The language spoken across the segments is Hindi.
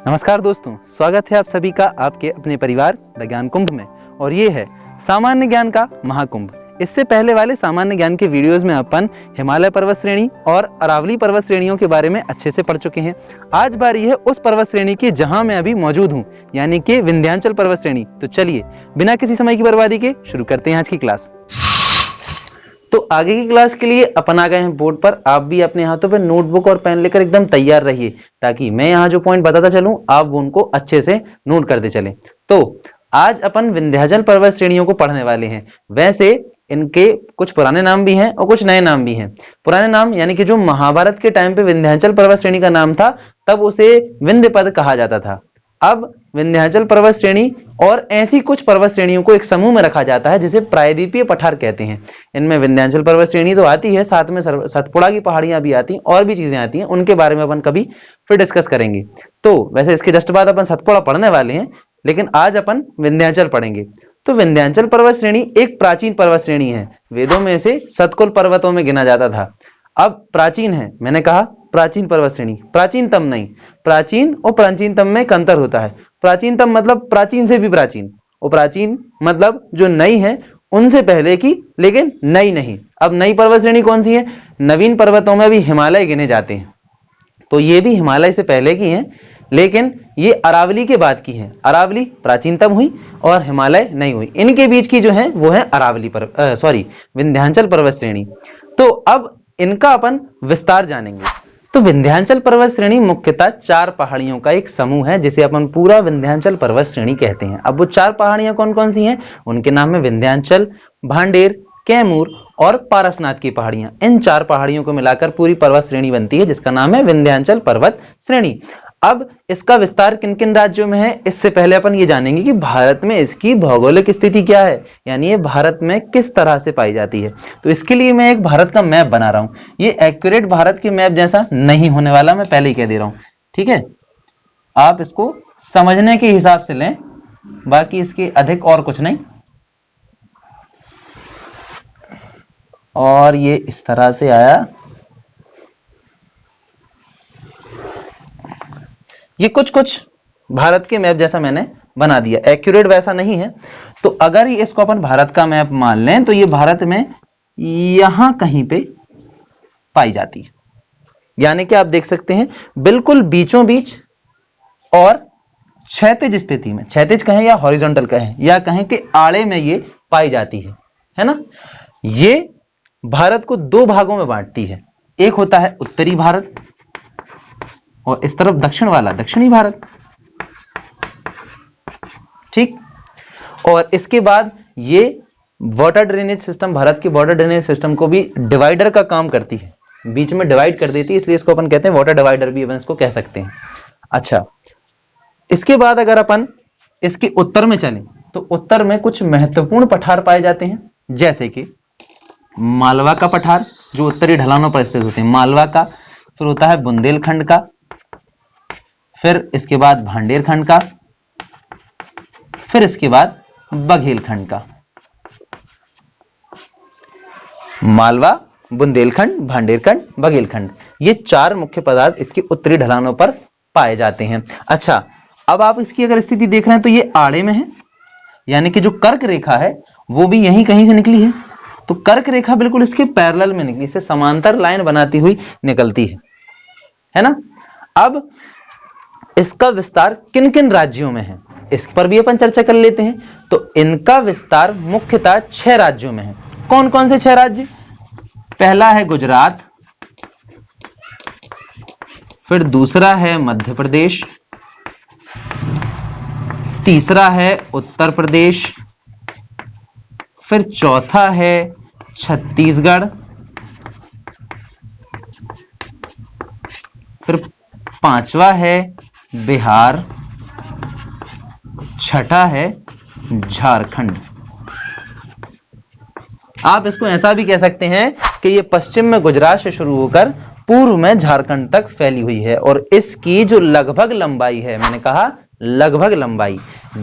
नमस्कार दोस्तों, स्वागत है आप सभी का आपके अपने परिवार द ज्ञान कुंभ में। और ये है सामान्य ज्ञान का महाकुंभ। इससे पहले वाले सामान्य ज्ञान के वीडियोस में अपन हिमालय पर्वत श्रेणी और अरावली पर्वत श्रेणियों के बारे में अच्छे से पढ़ चुके हैं। आज बारी है उस पर्वत श्रेणी की जहां मैं अभी मौजूद हूं, यानी कि विंध्याचल पर्वत श्रेणी। तो चलिए बिना किसी समय की बर्बादी के शुरू करते हैं आज की क्लास। तो आगे की क्लास के लिए अपन आ गए हैं बोर्ड पर। आप भी अपने हाथों पे नोटबुक और पेन लेकर एकदम तैयार रहिए, ताकि मैं यहाँ जो पॉइंट बताता चलूं आप उनको अच्छे से नोट करते चलें। तो आज अपन विंध्याचल पर्वत श्रेणियों को पढ़ने वाले हैं। वैसे इनके कुछ पुराने नाम भी हैं और कुछ नए नाम भी हैं। पुराने नाम यानी कि जो महाभारत के टाइम पे विंध्याचल पर्वत श्रेणी का नाम था, तब उसे विंध्य पद कहा जाता था। अब विंध्याचल पर्वत श्रेणी और ऐसी कुछ पर्वत श्रेणियों को एक समूह में रखा जाता है जिसे प्रायद्वीपीय पठार कहते हैं। इनमें विंध्याचल पर्वत श्रेणी तो आती है, साथ में सतपुड़ा की पहाड़ियां भी आती हैं और भी चीजें आती हैं। उनके बारे में अपन कभी फिर डिस्कस करेंगे। तो वैसे इसके जस्ट बाद अपन सतपुड़ा पढ़ने वाले हैं, लेकिन आज अपन विंध्याचल पढ़ेंगे। तो विंध्याचल पर्वत श्रेणी एक प्राचीन पर्वत श्रेणी है। वेदों में इसे सतकुल पर्वतों में गिना जाता था। अब प्राचीन है, मैंने कहा प्राचीन पर्वत श्रेणी, प्राचीनतम नहीं। प्राचीन और प्राचीनतम में एक अंतर होता है। प्राचीनतम मतलब प्राचीन से भी प्राचीन, और प्राचीन मतलब जो नई है उनसे पहले की, लेकिन नई नहीं। अब नई पर्वत श्रेणी कौन सी है? नवीन पर्वतों में भी हिमालय गिने जाते हैं। तो ये भी हिमालय से पहले की हैं, लेकिन ये अरावली के बाद की हैं। अरावली प्राचीनतम हुई और हिमालय नहीं हुई। इनके बीच की जो है वो है अरावली विंध्याचल पर्वत श्रेणी। तो अब इनका अपन विस्तार जानेंगे। तो विंध्याचल पर्वत श्रेणी मुख्यतः 4 पहाड़ियों का एक समूह है, जिसे अपन पूरा विंध्याचल पर्वत श्रेणी कहते हैं। अब वो 4 पहाड़ियां कौन कौन सी हैं? उनके नाम है विंध्याचल, भांडेर, कैमूर और पारसनाथ की पहाड़ियां। इन 4 पहाड़ियों को मिलाकर पूरी पर्वत श्रेणी बनती है, जिसका नाम है विंध्याचल पर्वत श्रेणी। अब इसका विस्तार किन किन राज्यों में है, इससे पहले अपन ये जानेंगे कि भारत में इसकी भौगोलिक स्थिति क्या है, यानी ये भारत में किस तरह से पाई जाती है। तो इसके लिए मैं एक भारत का मैप बना रहा हूं। ये एक्यूरेट भारत के मैप जैसा नहीं होने वाला, मैं पहले ही कह दे रहा हूं, ठीक है। आप इसको समझने के हिसाब से लें, बाकी इसके अधिक और कुछ नहीं। और ये इस तरह से आया। ये कुछ भारत के मैप जैसा मैंने बना दिया, एक्यूरेट वैसा नहीं है। तो अगर इसको अपन भारत का मैप मान लें, तो ये भारत में यहां कहीं पे पाई जाती है, यानी कि आप देख सकते हैं बिल्कुल बीचों बीच और क्षैतिज स्थिति में, क्षैतिज कहें या हॉरिजॉन्टल कहें या कहें कि आड़े में ये पाई जाती है ना। ये भारत को 2 भागों में बांटती है। एक होता है उत्तरी भारत और इस तरफ दक्षिण वाला दक्षिणी भारत, ठीक। और इसके बाद ये वाटर ड्रेनेज सिस्टम, भारत के वाटर ड्रेनेज सिस्टम को भी डिवाइडर का काम करती है, बीच में डिवाइड कर देती है, इसलिए इसको अपन कहते हैं वाटर डिवाइडर भी अपन इसको कह सकते हैं। अच्छा, इसके बाद अगर अपन इसके उत्तर में चलें, तो उत्तर में कुछ महत्वपूर्ण पठार पाए जाते हैं, जैसे कि मालवा का पठार, जो उत्तरी ढलानों पर स्थित होते हैं, मालवा का। फिर होता है बुंदेलखंड का, फिर इसके बाद भांडेर खंड का, फिर इसके बाद बघेलखंड का। मालवा, बुंदेलखंड, भांडेरखंड, बघेलखंड, ये 4 मुख्य पदार्थ इसके उत्तरी ढलानों पर पाए जाते हैं। अच्छा, अब आप इसकी अगर स्थिति देख रहे हैं तो ये आड़े में है, यानी कि जो कर्क रेखा है वो भी यहीं कहीं से निकली है। तो कर्क रेखा बिल्कुल इसके पैरेलल में निकली, इसे समांतर लाइन बनाती हुई निकलती है ना। अब इसका विस्तार किन किन राज्यों में है इस पर भी अपन चर्चा कर लेते हैं। तो इनका विस्तार मुख्यतः 6 राज्यों में है। कौन कौन से 6 राज्य? पहला है गुजरात, फिर दूसरा है मध्य प्रदेश, तीसरा है उत्तर प्रदेश, फिर चौथा है छत्तीसगढ़, फिर पांचवा है बिहार, छठा है झारखंड। आप इसको ऐसा भी कह सकते हैं कि ये पश्चिम में गुजरात से शुरू होकर पूर्व में झारखंड तक फैली हुई है और इसकी जो लगभग लंबाई है, मैंने कहा लगभग लंबाई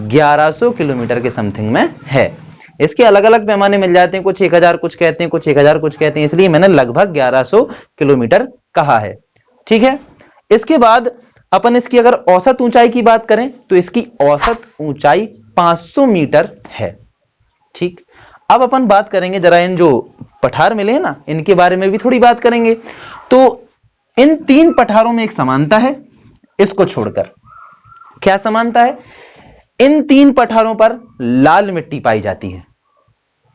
1100 किलोमीटर के समथिंग में है। इसके अलग अलग पैमाने मिल जाते हैं, कुछ 1000 कुछ कहते हैं, कुछ 1000 कुछ कहते हैं, इसलिए मैंने लगभग 1100 किलोमीटर कहा है। ठीक है, इसके बाद अपन इसकी अगर औसत ऊंचाई की बात करें तो इसकी औसत ऊंचाई 500 मीटर है। ठीक, अब अपन बात करेंगे जरा इन जो पठार मिले हैं ना, इनके बारे में भी थोड़ी बात करेंगे। तो इन 3 पठारों में एक समानता है, इसको छोड़कर। क्या समानता है? इन 3 पठारों पर लाल मिट्टी पाई जाती है,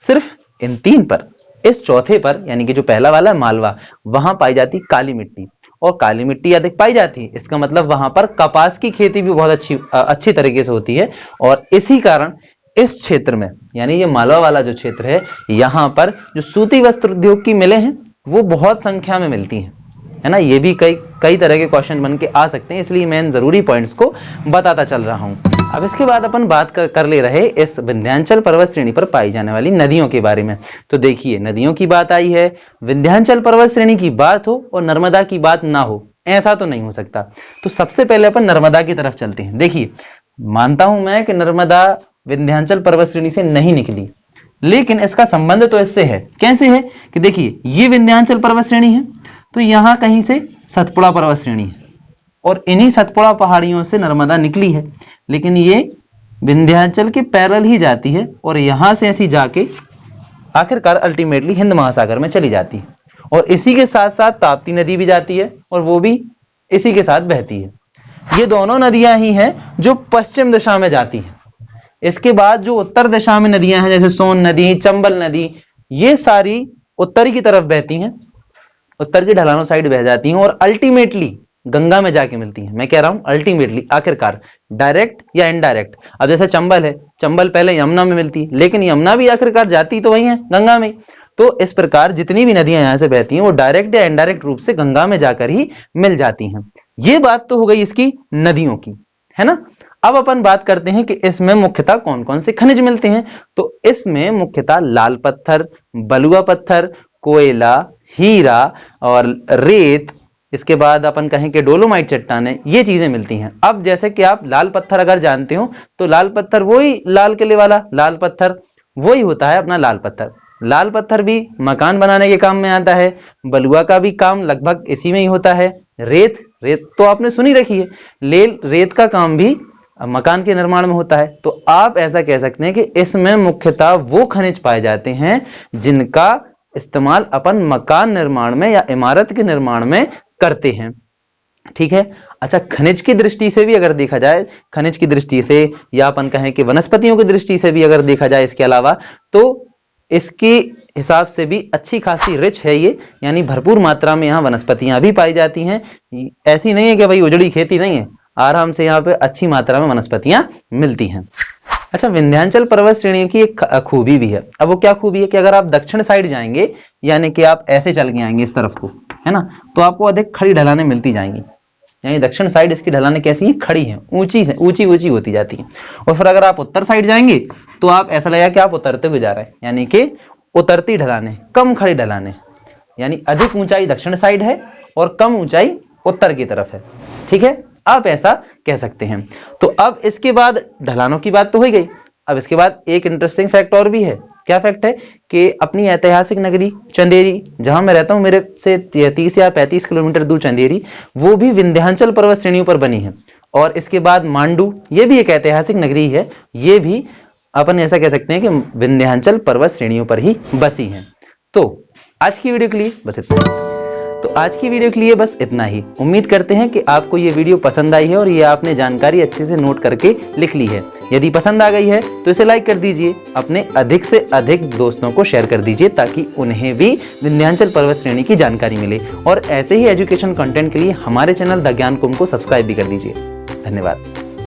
सिर्फ इन 3 पर। इस चौथे पर यानी कि जो पहला वाला है मालवा, वहां पाई जाती काली मिट्टी, और काली मिट्टी अधिक पाई जाती है, इसका मतलब वहां पर कपास की खेती भी बहुत अच्छी तरीके से होती है। और इसी कारण इस क्षेत्र में, यानी ये मालवा वाला जो क्षेत्र है, यहां पर जो सूती वस्त्र उद्योग की मिलें हैं वो बहुत संख्या में मिलती हैं, है ना। ये भी कई तरह के क्वेश्चन बन के आ सकते हैं, इसलिए मैं इन जरूरी पॉइंट्स को बताता चल रहा हूं। अब इसके बाद अपन बात कर ले रहे इस विंध्याचल पर्वत श्रेणी पर पाई जाने वाली नदियों के बारे में। तो देखिए, नदियों की बात आई है, विंध्याचल पर्वत श्रेणी की बात हो और नर्मदा की बात ना हो, ऐसा तो नहीं हो सकता। तो सबसे पहले अपन नर्मदा की तरफ चलते हैं। देखिए, मानता हूं मैं कि नर्मदा विंध्याचल पर्वत श्रेणी से नहीं निकली, लेकिन इसका संबंध तो इससे है। कैसे है कि देखिए, ये विंध्याचल पर्वत श्रेणी है, तो यहां कहीं से सतपुड़ा पर्वत श्रेणी है, और इन्हीं सतपुड़ा पहाड़ियों से नर्मदा निकली है, लेकिन ये विंध्याचल के पैरेलल ही जाती है और यहां से ऐसी जाके आखिरकार अल्टीमेटली हिंद महासागर में चली जाती है। और इसी के साथ साथ ताप्ती नदी भी जाती है और वो भी इसी के साथ बहती है। ये दोनों नदियां ही हैं जो पश्चिम दिशा में जाती हैं। इसके बाद जो उत्तर दिशा में नदियां हैं, जैसे सोन नदी, चंबल नदी, ये सारी उत्तरी की तरफ बहती हैं, उत्तर की ढलानों साइड बह जाती हैं और अल्टीमेटली गंगा में जाके मिलती हैं। मैं कह रहा हूं अल्टीमेटली, आखिरकार, डायरेक्ट या इनडायरेक्ट। अब जैसे चंबल है, चंबल पहले यमुना में मिलती है, लेकिन यमुना भी आखिरकार जाती तो वही है, गंगा में। तो इस प्रकार जितनी भी नदियां यहां से बहती हैं वो डायरेक्ट या इनडायरेक्ट रूप से गंगा में जाकर ही मिल जाती हैं। ये बात तो हो गई इसकी नदियों की, है ना। अब अपन बात करते हैं कि इसमें मुख्यतः कौन कौन से खनिज मिलते हैं। तो इसमें मुख्यतः लाल पत्थर, बलुआ पत्थर, कोयला, हीरा और रेत, इसके बाद अपन कहें कि डोलोमाइट चट्टानें, ये चीजें मिलती हैं। अब जैसे कि आप लाल पत्थर अगर जानते हो, तो लाल पत्थर वही लाल किले वाला लाल पत्थर वही होता है अपना लाल पत्थर। लाल पत्थर भी मकान बनाने के काम में आता है, बलुआ का भी काम लगभग इसी में ही होता है। रेत तो आपने सुनी रखी है, रेत का काम भी मकान के निर्माण में होता है। तो आप ऐसा कह सकते हैं कि इसमें मुख्यतः वो खनिज पाए जाते हैं जिनका इस्तेमाल अपन मकान निर्माण में या इमारत के निर्माण में करते हैं। ठीक है, अच्छा, खनिज की दृष्टि से भी अगर देखा जाए, खनिज की दृष्टि से या अपन कहें कि वनस्पतियों की दृष्टि से भी अगर देखा जाए इसके अलावा, तो इसके हिसाब से भी अच्छी खासी रिच है ये, यानी भरपूर मात्रा में यहाँ वनस्पतियां भी पाई जाती हैं। ऐसी नहीं है कि भाई उजड़ी खेती नहीं है, आराम से यहाँ पे अच्छी मात्रा में वनस्पतियां मिलती हैं। अच्छा, विंध्याचल पर्वत श्रेणी की एक खूबी भी है। अब वो क्या खूबी है कि अगर आप दक्षिण साइड जाएंगे, यानी कि आप ऐसे चल के आएंगे इस तरफ को, है ना, तो आपको अधिक खड़ी ढलानें मिलती जाएंगी। यानी दक्षिण साइड इसकी ढलानें कैसी हैं? खड़ी हैं, ऊंची होती जाती हैं। और फिर अगर आप उत्तर साइड जाएंगे तो आप ऐसा लगेगा कि आप उतरते हुए जा रहे हैं, यानी कि उतरती ढलानें, कम खड़ी ढलानें, यानी अधिक ऊंचाई दक्षिण साइड है और कम ऊंचाई उत्तर की तरफ है। ठीक है, आप ऐसा कह सकते हैं। तो अब इसके बाद ढलानों की बात तो हो गई। अब इसके बाद एक इंटरेस्टिंग फैक्ट और भी है। क्या फैक्ट है कि अपनी ऐतिहासिक नगरी चंदेरी, जहां मैं रहता हूं, मेरे से 30 या 35 किलोमीटर दूर चंदेरी, वो भी विंध्याचल पर्वत श्रेणियों पर बनी है। और इसके बाद मांडू, ये भी एक ऐतिहासिक नगरी है, ये भी अपन ऐसा कह सकते हैं कि विंध्याचल पर्वत श्रेणियों पर ही बसी हैं। तो आज की वीडियो के लिए बस इतना ही। उम्मीद करते हैं कि आपको ये वीडियो पसंद आई है और ये आपने जानकारी अच्छे से नोट करके लिख ली है। यदि पसंद आ गई है तो इसे लाइक कर दीजिए, अपने अधिक से अधिक दोस्तों को शेयर कर दीजिए ताकि उन्हें भी विंध्याचल पर्वत श्रेणी की जानकारी मिले। और ऐसे ही एजुकेशन कंटेंट के लिए हमारे चैनल द ज्ञान कुंभ को सब्सक्राइब भी कर दीजिए। धन्यवाद।